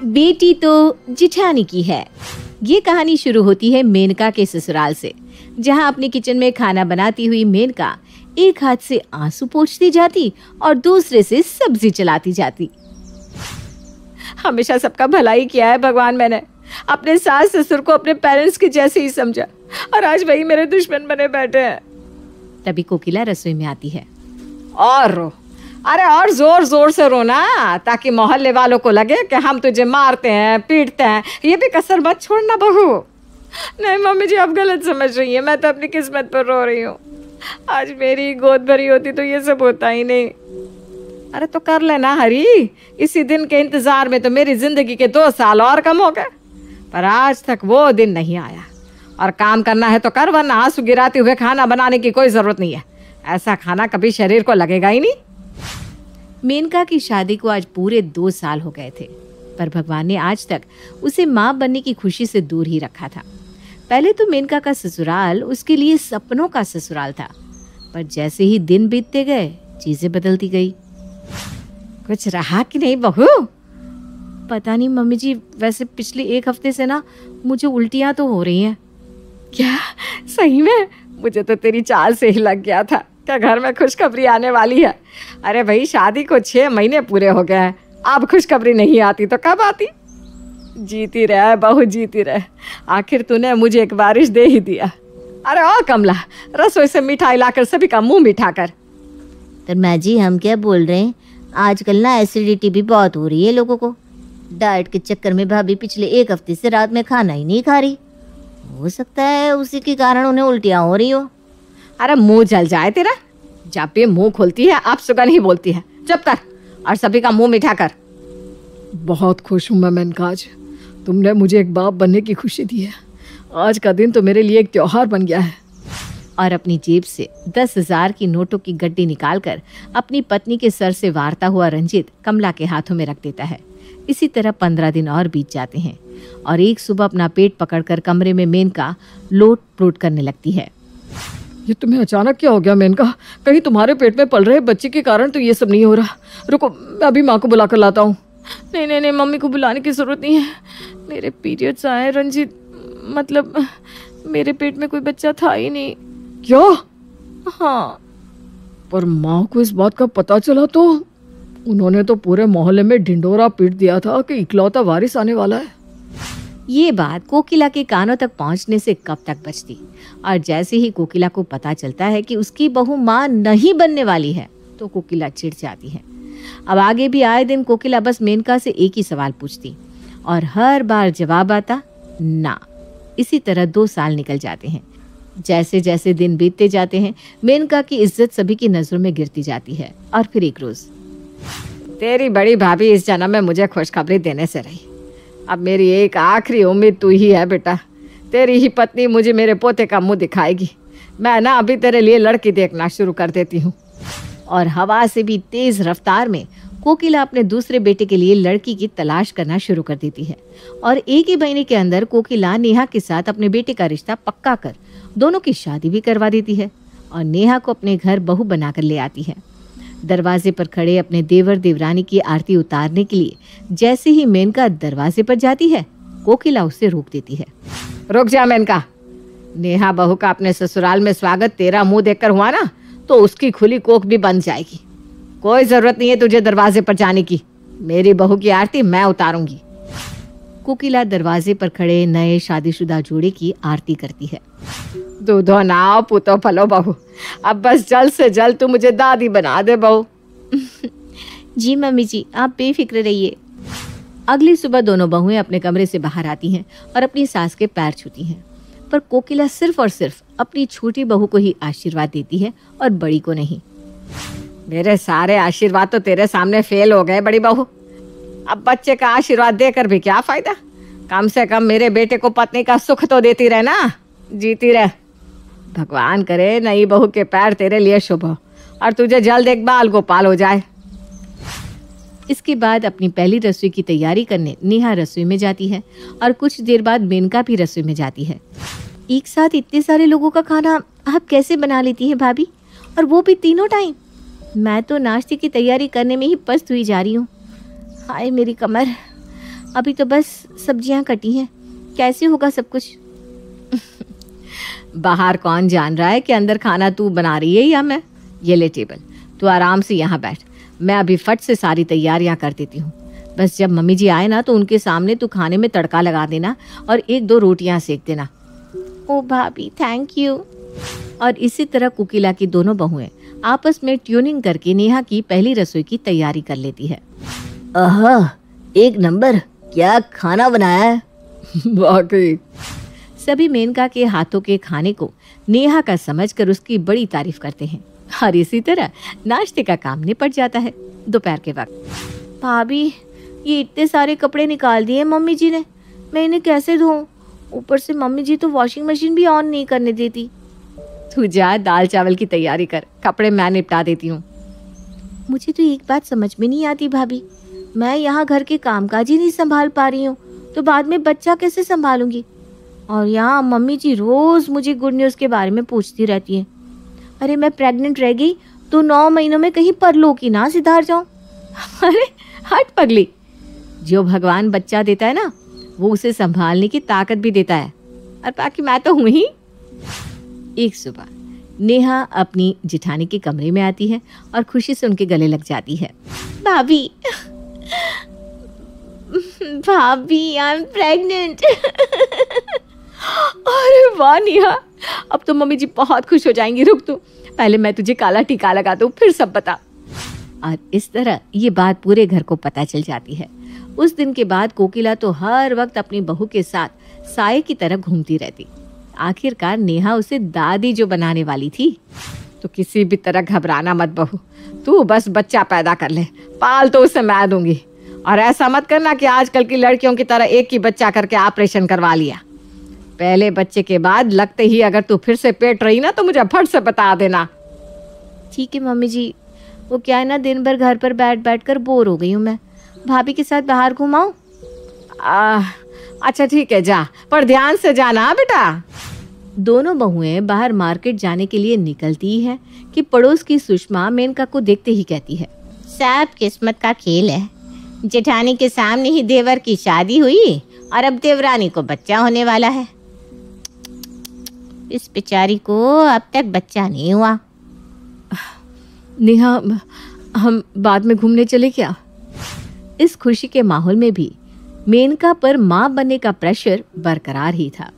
बेटी तो जिठानी की है। ये कहानी शुरू होती है मेनका के ससुराल से, जहां अपने किचन में खाना बनाती हुई मेनका एक हाथ से आंसू पोंछती जाती और दूसरे से सब्जी चलाती जाती। हमेशा सबका भला ही किया है भगवान, मैंने अपने सास ससुर को अपने पेरेंट्स के जैसे ही समझा और आज वही मेरे दुश्मन बने बैठे हैं। तभी कोकिला रसोई में आती है। और रो, अरे और जोर जोर से रोना, ताकि मोहल्ले वालों को लगे कि हम तुझे मारते हैं पीटते हैं। ये भी कसर मत छोड़ना बहू। नहीं मम्मी जी, आप गलत समझ रही हैं, मैं तो अपनी किस्मत पर रो रही हूँ। आज मेरी गोद भरी होती तो ये सब होता ही नहीं। अरे तो कर लेना हरी, इसी दिन के इंतजार में तो मेरी जिंदगी के 2 साल और कम हो गए, पर आज तक वो दिन नहीं आया। और काम करना है तो कर, वरना आंसू गिराते हुए खाना बनाने की कोई जरूरत नहीं है। ऐसा खाना कभी शरीर को लगेगा ही नहीं। मेनका की शादी को आज पूरे 2 साल हो गए थे, पर भगवान ने आज तक उसे माँ बनने की खुशी से दूर ही रखा था। पहले तो मेनका का ससुराल उसके लिए सपनों का ससुराल था, पर जैसे ही दिन बीतते गए चीजें बदलती गई। कुछ रहा कि नहीं बहू? पता नहीं मम्मी जी, वैसे पिछले 1 हफ्ते से ना मुझे उल्टियां तो हो रही हैं। क्या सही में? मुझे तो तेरी चाल से ही लग गया था क्या घर में खुशखबरी आने वाली है। अरे भाई, शादी को 6 महीने पूरे हो गए हैं, अब खुशखबरी नहीं आती तो कब आती? जीती रहे बहू, जीती रहे। आखिर तूने मुझे एक बारिश दे ही दिया। अरे ओ कमला, रसोई से मिठाई लाकर सभी का मुंह मीठा कर। तो माँ जी, हम क्या बोल रहे हैं, आजकल ना एसिडिटी भी बहुत हो रही है लोगों को। डाइट के चक्कर में भाभी पिछले 1 हफ्ते से रात में खाना ही नहीं खा रही। हो सकता है उसी के कारण उन्हें उल्टियाँ हो रही हो। अरे मुंह जल जाए तेरा, जब भी मुंह खोलती है आप सुगन ही बोलती है। चुप कर और सभी का मुंह मीठा कर। बहुत खुश हूँ मैं मेनका, आज तुमने मुझे एक बाप बनने की खुशी दी है। आज का दिन तो मेरे लिए एक त्योहार बन गया है। और अपनी जेब से 10,000 की नोटों की गड्डी निकालकर अपनी पत्नी के सर से वारता हुआ रंजीत कमला के हाथों में रख देता है। इसी तरह 15 दिन और बीत जाते हैं और एक सुबह अपना पेट पकड़कर कमरे में मेनका लोट पोट करने लगती है। ये तुम्हें अचानक क्या हो गया मेनका? कहीं तुम्हारे पेट में पल रहे बच्चे के कारण तो ये सब नहीं हो रहा। रुको, मैं अभी माँ को बुला कर लाता हूँ। नहीं नहीं नहीं, मम्मी को बुलाने की जरूरत नहीं है। मेरे पीरियड्स आए रंजीत, मतलब मेरे पेट में कोई बच्चा था ही नहीं। क्या? हाँ। पर माँ को इस बात का पता चला तो उन्होंने तो पूरे मोहल्ले में ढिंडोरा पीट दिया था कि इकलौता वारिस आने वाला है। ये बात कोकिला के कानों तक पहुंचने से कब तक बचती, और जैसे ही कोकिला को पता चलता है कि उसकी बहू माँ नहीं बनने वाली है तो कोकिला चिढ़ जाती है। अब आगे भी आए दिन कोकिला बस मेनका से एक ही सवाल पूछती और हर बार जवाब आता ना। इसी तरह 2 साल निकल जाते हैं। जैसे जैसे दिन बीतते जाते हैं मेनका की इज्जत सभी की नजरों में गिरती जाती है। और फिर एक रोज, तेरी बड़ी भाभी इस जन्म में मुझे खुशखबरी देने से रही। अब मेरी एक आखिरी उम्मीद तू ही है बेटा। तेरी ही पत्नी मुझे मेरे पोते का मुंह दिखाएगी। मैं ना अभी तेरे लिए लड़की देखना शुरू कर देती हूँ। और हवा से भी तेज रफ्तार में कोकिला अपने दूसरे बेटे के लिए लड़की की तलाश करना शुरू कर देती है। और एक ही महीने के अंदर कोकिला नेहा के साथ अपने बेटे का रिश्ता पक्का कर दोनों की शादी भी करवा देती है और नेहा को अपने घर बहू बनाकर ले आती है। दरवाजे पर खड़े अपने देवर देवरानी की आरती उतारने के लिए जैसे ही मेनका दरवाजे पर जाती है, कोकिला उसे रोक देती है। रुक जा मेनका, नेहा बहू का अपने ससुराल में स्वागत तेरा मुंह देखकर हुआ ना, तो उसकी खुली कोख भी बन जाएगी। कोई जरूरत नहीं है तुझे दरवाजे पर जाने की। मेरी बहू की आरती मैं उतारूंगी। कोकिला दरवाजे पर खड़े नए शादीशुदा जोड़े की आरती करती है। दूधो नाव पुतो फलो बहू, अब बस जल्द से जल्द तू मुझे दादी बना दे बहू। जी मम्मी जी, आप बेफिक्र रहिए। अगली सुबह दोनों बहुएं अपने कमरे से बाहर आती हैं और अपनी सास के पैर छूती हैं, पर कोकिला सिर्फ और सिर्फ अपनी छोटी बहू को ही आशीर्वाद देती है और बड़ी को नहीं। मेरे सारे आशीर्वाद तो तेरे सामने फेल हो गए बड़ी बहू। अब बच्चे का आशीर्वाद देकर भी क्या फायदा? कम से कम मेरे बेटे को पत्नी का सुख तो देती रहे ना, जीती रहे। भगवान करे नई बहू के पैर तेरे लिए शुभ हो और तुझे जल्द एक बाल गोपाल हो जाए। इसके बाद अपनी पहली रसोई की तैयारी करने नेहा रसोई में जाती है और कुछ देर बाद मेनका भी रसोई में जाती है। एक साथ इतने सारे लोगों का खाना आप कैसे बना लेती हैं भाभी, और वो भी तीनों टाइम? मैं तो नाश्ते की तैयारी करने में ही पस्त हुई जा रही हूँ। हाय मेरी कमर, अभी तो बस सब्जियां कटी हैं, कैसे होगा सब कुछ? बाहर कौन जान रहा है कि अंदर खाना तू बना रही है या मैं? ये ले टेबल, तू आराम से यहाँ बैठ, मैं अभी फट से सारी तैयारियां कर देती हूँ। बस जब मम्मी जी आए ना तो उनके सामने तू खाने में तड़का लगा देना और 1-2 रोटियां सेक देना। ओ भाभी, थैंक यू। और इसी तरह कोकिला की दोनों बहुएं आपस में ट्यूनिंग करके नेहा की पहली रसोई की तैयारी कर लेती है। आहा, एक नंबर, क्या खाना बनाया है। वाकई। सभी मेनका के हाथों के खाने को नेहा का समझकर उसकी बड़ी तारीफ करते हैं और इसी तरह नाश्ते का काम निपट जाता है। दोपहर के वक्त भाभी, ये इतने सारे कपड़े निकाल दिए मम्मी जी ने, मैं इन्हें कैसे धोऊं? ऊपर से मम्मी जी तो वॉशिंग मशीन भी ऑन नहीं करने देती। तू जा दाल चावल की तैयारी कर, कपड़े मैं निपटा देती हूँ। मुझे तो एक बात समझ में नहीं आती भाभी, मैं यहाँ घर के कामकाज ही नहीं संभाल पा रही हूँ तो बाद में बच्चा कैसे संभालूंगी? और यहाँ मम्मी जी रोज मुझे गुड न्यूज़ के बारे में पूछती रहती हैं। अरे मैं प्रेग्नेंट रह गई तो 9 महीनों में कहीं परलोकी ना सिधार जाऊं। अरे हट पगली, जो भगवान बच्चा देता है ना वो उसे संभालने की ताकत भी देता है, और बाकी मैं तो हूं ही। एक सुबह नेहा अपनी जिठानी के कमरे में आती है और खुशी से उनके गले लग जाती है। भाभी, भाभी, आई एम प्रेग्नेंट। अरे वाह नेहा, अब तो मम्मी जी बहुत खुश हो जाएंगी। रुक तू, पहले मैं तुझे काला टीका लगा दूं, फिर सब बता। और इस तरह ये बात पूरे घर को पता चल जाती है। उस दिन के बाद कोकिला तो हर वक्त अपनी बहू के साथ साये की तरह घूमती रहती। आखिरकार नेहा उसे दादी जो बनाने वाली थी। तो किसी भी तरह घबराना मत बहू, तू बस बच्चा पैदा कर ले, पाल तो उसे मैं दूंगी। और ऐसा मत करना कि आजकल की लड़कियों की तरह एक ही बच्चा करके ऑपरेशन करवा लिया। पहले बच्चे के बाद लगते ही अगर तू फिर से पेट रही ना तो मुझे फट से बता देना। ठीक है मम्मी जी, वो क्या है ना, दिन भर घर पर बैठ बैठ कर बोर हो गई हूँ मैं, भाभी के साथ बाहर घुमाऊं? अच्छा ठीक है जा, पर ध्यान से जाना बेटा। दोनों बहुएं बाहर मार्केट जाने के लिए निकलती है कि पड़ोस की सुषमा मेनका को देखते ही कहती है, सब किस्मत का खेल है, जेठानी के सामने ही देवर की शादी हुई और अब देवरानी को बच्चा होने वाला है। इस बेचारी को अब तक बच्चा नहीं हुआ। नेहा, हम बाद में घूमने चले क्या? इस खुशी के माहौल में भी मेनका पर मां बनने का प्रेशर बरकरार ही था।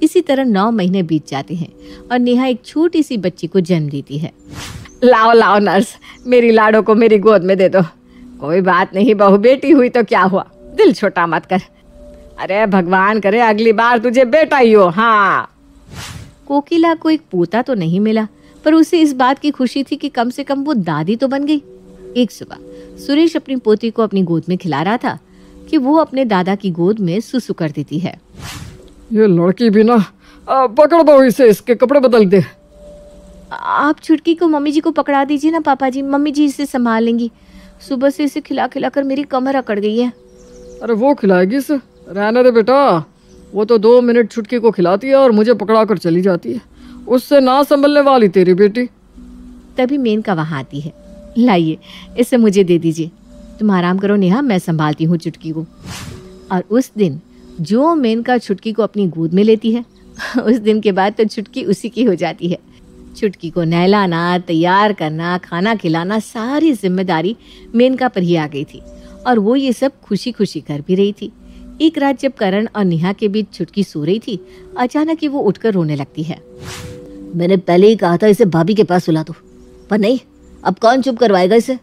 इसी तरह 9 महीने बीत जाते हैं और नेहा एक छोटी सी बच्ची को जन्म देती है। लाओ लाओ नर्स, मेरी लाडो को मेरी गोद में दे दो। कोई बात नहीं बहू, बेटी हुई तो क्या हुआ, दिल छोटा मत कर। अरे भगवान करे अगली बार तुझे बेटा ही हो। हाँ, कोकिला को एक पोता तो नहीं मिला, पर उसे इस बात की खुशी थी कि कम से कम वो दादी तो बन गई। एक सुबह सुरेश अपनी पोती को अपनी गोद में खिला रहा था कि वो अपने दादा की गोद में सुसु कर देती है। ये लड़की भी ना, पकड़ दो इसे, इसके कपड़े बदल दे। आप छुटकी को मम्मी जी को पकड़ा दीजिए ना पापा जी, मम्मी जी इसे संभाल लेंगी। सुबह से इसे खिला खिला कर मेरी कमर अकड़ गई है। अरे वो खिलाएगी इसे, रहने दे बेटा। वो तो 2 मिनट छुटकी को खिलाती है और मुझे पकड़ा कर चली जाती है। उससे ना संभलने वाली तेरी बेटी। तभी मेनका वहां आती है। लाइए इसे मुझे दे दीजिए, तुम आराम करो नेहा, मैं संभालती हूँ छुटकी को। और उस दिन जो मेनका छुटकी को अपनी गोद में लेती है, उस दिन के बाद तो छुटकी उसी की हो जाती है। छुटकी को नहलाना, तैयार करना, खाना खिलाना, सारी जिम्मेदारी मेनका पर ही आ गई थी और वो ये सब खुशी खुशी कर भी रही थी। एक रात जब करण और नेहा के बीच छुटकी सो रही थी, अचानक ही वो उठकर रोने लगती है। मैंने पहले ही कहा था इसे भाभी के पास सुला दो, पर नहीं, अब कौन चुप करवाएगा इसे?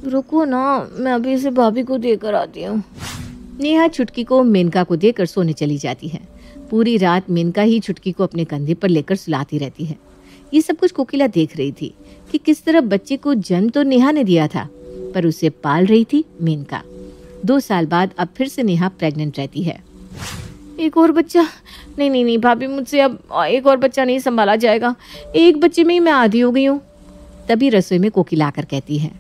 रुको ना, मैं अभी इसे भाभी को देकर आती हूँ। नेहा छुटकी को मेनका को देकर सोने चली जाती है। पूरी रात मेनका ही छुटकी को अपने कंधे पर लेकर सुलाती रहती है। ये सब कुछ कोकिला देख रही थी कि किस तरह बच्चे को जन्म तो नेहा ने दिया था, पर उसे पाल रही थी मेनका। 2 साल बाद अब फिर से नेहा प्रेग्नेंट रहती है। एक और बच्चा? नहीं नहीं नहीं भाभी, मुझसे अब एक और बच्चा नहीं संभाला जाएगा, एक बच्चे में ही मैं आधी हो गई हूँ। तभी रसोई में कोकिला आकर कहती है,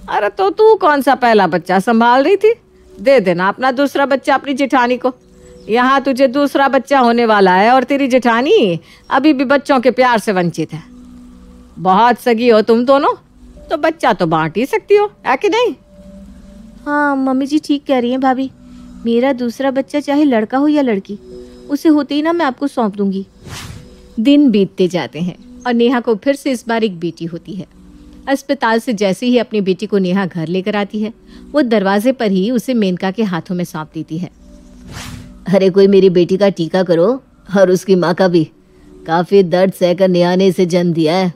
अरे तो तू कौन सा पहला बच्चा संभाल रही थी, दे देना अपना दूसरा बच्चा अपनी जेठानी को। यहाँ तुझे दूसरा बच्चा होने वाला है और तेरी जेठानी अभी भी बच्चों के प्यार से वंचित है। बहुत सगी हो तुम दोनों, तो बच्चा तो बांट ही सकती हो, है कि नहीं? हाँ मम्मी जी ठीक कह रही हैं भाभी, मेरा दूसरा बच्चा चाहे लड़का हो या लड़की, उसे होते ही ना मैं आपको सौंप दूंगी। दिन बीतते जाते हैं और नेहा को फिर से इस बार एक बेटी होती है। अस्पताल से जैसे ही अपनी बेटी को नेहा घर लेकर आती है, वो दरवाजे पर ही उसे मेनका के हाथों में सौंप देती है। अरे कोई मेरी बेटी का टीका करो, और उसकी माँ का भी। काफी दर्द सहकर नेहा ने इसे जन्म दिया है।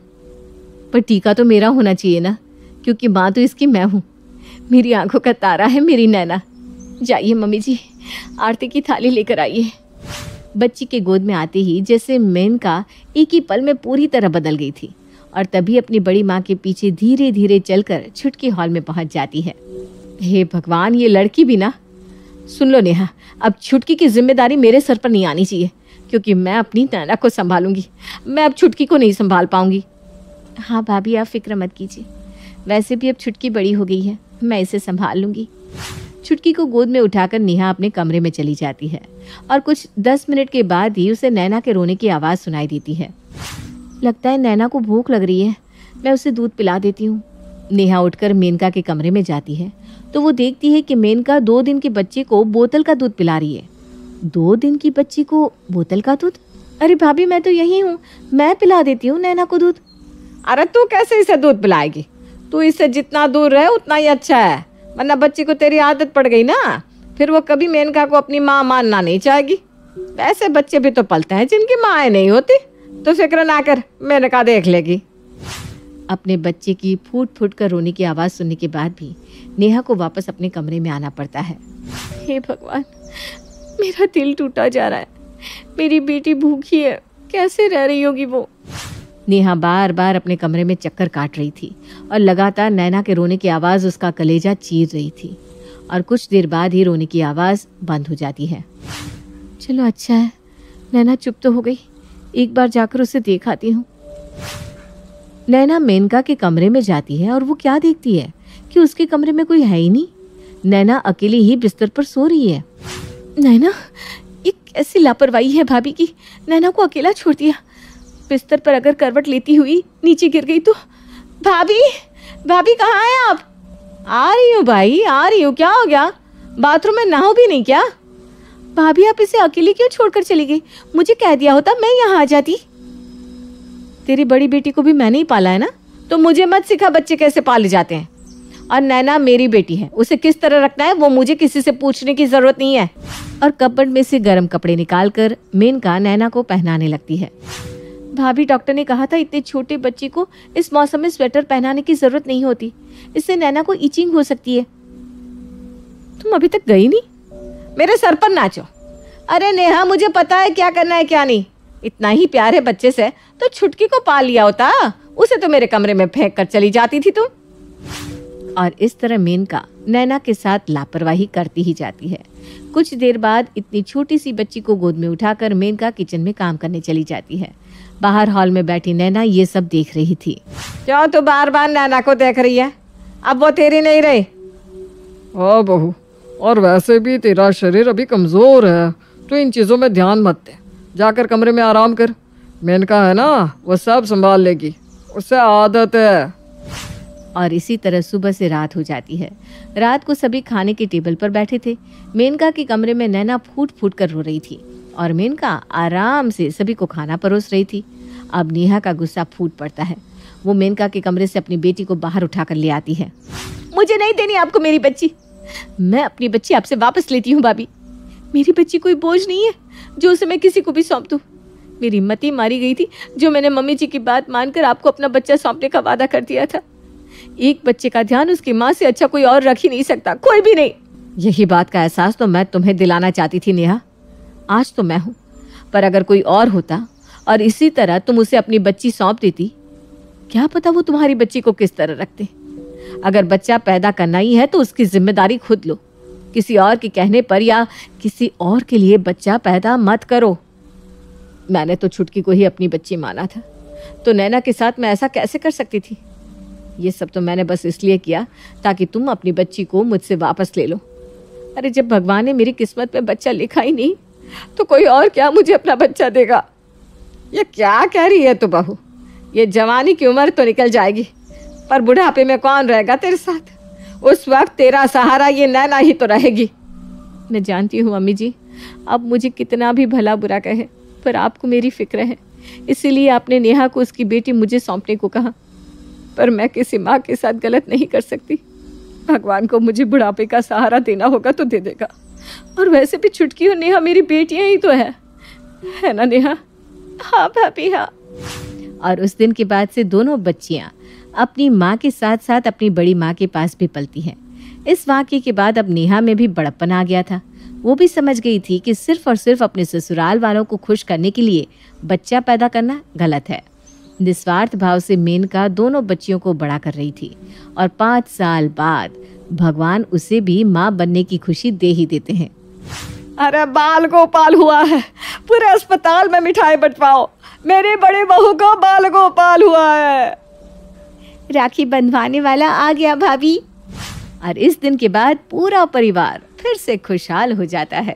पर टीका तो मेरा होना चाहिए ना, क्योंकि माँ तो इसकी मैं हूँ। मेरी आंखों का तारा है मेरी नैना। जाइए मम्मी जी, आरती की थाली लेकर आइए। बच्ची के गोद में आते ही जैसे मेनका एक ही पल में पूरी तरह बदल गई थी और तभी अपनी बड़ी माँ के पीछे धीरे धीरे चलकर छुटकी हॉल में पहुंच जाती है। हे भगवान, ये लड़की भी ना। सुन लो नेहा, अब छुटकी की जिम्मेदारी मेरे सर पर नहीं आनी चाहिए, क्योंकि मैं अपनी नैना को संभालूंगी। मैं अब छुटकी को नहीं संभाल पाऊंगी। हाँ भाभी, आप फिक्र मत कीजिए, वैसे भी अब छुटकी बड़ी हो गई है, मैं इसे संभाल लूंगी। छुटकी को गोद में उठाकर नेहा अपने कमरे में चली जाती है और कुछ 10 मिनट के बाद ही उसे नैना के रोने की आवाज़ सुनाई देती है। लगता है नैना को भूख लग रही है, मैं उसे दूध पिला देती हूँ। नेहा उठकर मेनका के कमरे में जाती है तो वो देखती है कि मेनका 2 दिन के बच्चे को बोतल का दूध पिला रही है। 2 दिन की बच्ची को बोतल का दूध? अरे भाभी, मैं तो यही हूँ, मैं पिला देती हूँ नैना को दूध। अरे तू कैसे इसे दूध पिलाएगी? तू इससे जितना दूर रहे उतना ही अच्छा है, वरना बच्ची को तेरी आदत पड़ गई ना, फिर वो कभी मेनका को अपनी माँ मानना नहीं चाहेगी। वैसे बच्चे भी तो पलते हैं जिनकी माँ नहीं होती, तो फिक्र ना कर, मेनका देख लेगी। अपने बच्चे की फूट फूट कर रोने की आवाज़ सुनने के बाद भी नेहा को वापस अपने कमरे में आना पड़ता है। हे भगवान, मेरा दिल टूटा जा रहा है। मेरी बेटी भूखी है, कैसे रह रही होगी वो। नेहा बार बार अपने कमरे में चक्कर काट रही थी और लगातार नैना के रोने की आवाज़ उसका कलेजा चीर रही थी और कुछ देर बाद ही रोने की आवाज़ बंद हो जाती है। चलो अच्छा है, नैना चुप तो हो गई, एक बार जाकर उसे देख आती हूँ। नैना मेनका के कमरे में जाती है और वो क्या देखती है कि उसके कमरे में कोई है ही नहीं। नैना अकेली ही बिस्तर पर सो रही है। नैना, ये कैसी लापरवाही है भाभी की, नैना को अकेला छोड़ दिया। बिस्तर पर अगर करवट लेती हुई नीचे गिर गई तो। भाभी, भाभी कहाँ हैं आप? आ रही हूँ भाई, आ रही हूँ। क्या हो गया? बाथरूम में नहाओ भी नहीं क्या? भाभी, आप इसे अकेली क्यों छोड़कर चली गई? मुझे कह दिया होता, मैं यहाँ आ जाती। तेरी बड़ी बेटी को भी मैंने ही पाला है ना, तो मुझे मत सिखा बच्चे कैसे पाले जाते हैं। और नैना मेरी बेटी है, उसे किस तरह रखना है वो मुझे किसी से पूछने की जरूरत नहीं है। और कपबोर्ड में से गर्म कपड़े निकालकर मेनका नैना को पहनाने लगती है। भाभी, डॉक्टर ने कहा था इतने छोटे बच्चे को इस मौसम में स्वेटर पहनाने की जरूरत नहीं होती, इससे नैना को इचिंग हो सकती है। तुम अभी तक गई नहीं? मेरे सर पर नाचो। अरे नेहा, मुझे पता है क्या करना है क्या नहीं। इतना ही प्यार है बच्चे से तो छुटकी को पाल लिया होता, उसे तो मेरे कमरे में फेंक कर चली जाती थी तुम। और इस तरह मेनका नैना के साथ लापरवाही करती ही जाती है। कुछ देर बाद इतनी छोटी सी बच्ची को गोद में उठाकर मेनका किचन में काम करने चली जाती है। बाहर हॉल में बैठी नैना ये सब देख रही थी। क्यों तू बार बार नैना को देख रही है? अब वो तेरी नहीं रही। हाँ बहू, और वैसे भी तेरा शरीर अभी कमज़ोर है, तो इन चीज़ों में ध्यान मत दे। जाकर कमरे में आराम कर। मेनका है ना, वो सब संभाल लेगी, उससे आदत है। और इसी तरह सुबह से रात हो जाती है। रात को सभी खाने के टेबल पर बैठे थे। मेनका के कमरे में नैना फूट फूट कर रो रही थी और मेनका आराम से सभी को खाना परोस रही थी। अब नेहा का गुस्सा फूट पड़ता है। वो मेनका के कमरे से अपनी बेटी को बाहर उठाकर ले आती है। मुझे नहीं देनी आपको मेरी बच्ची, मैं अपनी बच्ची आपसे वापस लेती हूँ भाभी। मेरी बच्ची कोई बोझ नहीं है जो उसे मैं किसी को भी सौंप दूँ। मेरी मती मारी गई थी जो मैंने मम्मी जी की बात मानकर आपको अपना बच्चा सौंपने का वादा कर दिया था। एक बच्चे का ध्यान उसकी माँ से अच्छा कोई और रख ही नहीं सकता, कोई भी नहीं। यही बात का एहसास तो मैं तुम्हें दिलाना चाहती थी नेहा। आज तो मैं हूँ, पर अगर कोई और होता और इसी तरह तुम उसे अपनी बच्ची सौंप देती, क्या पता वो तुम्हारी बच्ची को किस तरह रखते। अगर बच्चा पैदा करना ही है तो उसकी जिम्मेदारी खुद लो। किसी और के कहने पर या किसी और के लिए बच्चा पैदा मत करो। मैंने तो छुटकी को ही अपनी बच्ची माना था, तो नैना के साथ मैं ऐसा कैसे कर सकती थी? ये सब तो मैंने बस इसलिए किया ताकि तुम अपनी बच्ची को मुझसे वापस ले लो। अरे जब भगवान ने मेरी किस्मत में बच्चा लिखा ही नहीं, तो कोई और क्या मुझे अपना बच्चा देगा? ये क्या कह रही है तू बहू? ये जवानी की उम्र तो निकल जाएगी, पर बुढ़ापे में कौन रहेगा तेरे साथ? उस वक्त तेरा सहारा ये नैना ही तो रहेगी। मैं जानती हूँ अम्मी जी, अब मुझे कितना भी भला बुरा कहे, पर आपको मेरी फिक्र है, इसीलिए आपने नेहा को उसकी बेटी मुझे सौंपने को कहा। पर मैं किसी माँ के साथ गलत नहीं कर सकती। भगवान को मुझे बुढ़ापे का सहारा देना होगा तो दे देगा। और वैसे भी छुटकी और नेहा मेरी बेटियां ही तो है ना नेहा? हाँ भाभी हाँ। और उस दिन के बाद से दोनों बच्चियां अपनी माँ के साथ साथ अपनी बड़ी माँ के पास भी पलती हैं। इस वाक़ये के बाद अब नेहा में भी बड़प्पन आ गया था। वो भी समझ गई थी कि सिर्फ और सिर्फ अपने ससुराल वालों को खुश करने के लिए बच्चा पैदा करना गलत है। निस्वार्थ भाव से मेनका दोनों बच्चियों को बड़ा कर रही थी और 5 साल बाद भगवान उसे भी माँ बनने की खुशी दे ही देते हैं। अरे बाल गोपाल हुआ है, पूरे अस्पताल में मिठाई बंटवाओ, मेरी बड़ी बहू को बाल गोपाल हुआ है। राखी बंधवाने वाला आ गया भाभी। और इस दिन के बाद पूरा परिवार फिर से खुशहाल हो जाता है।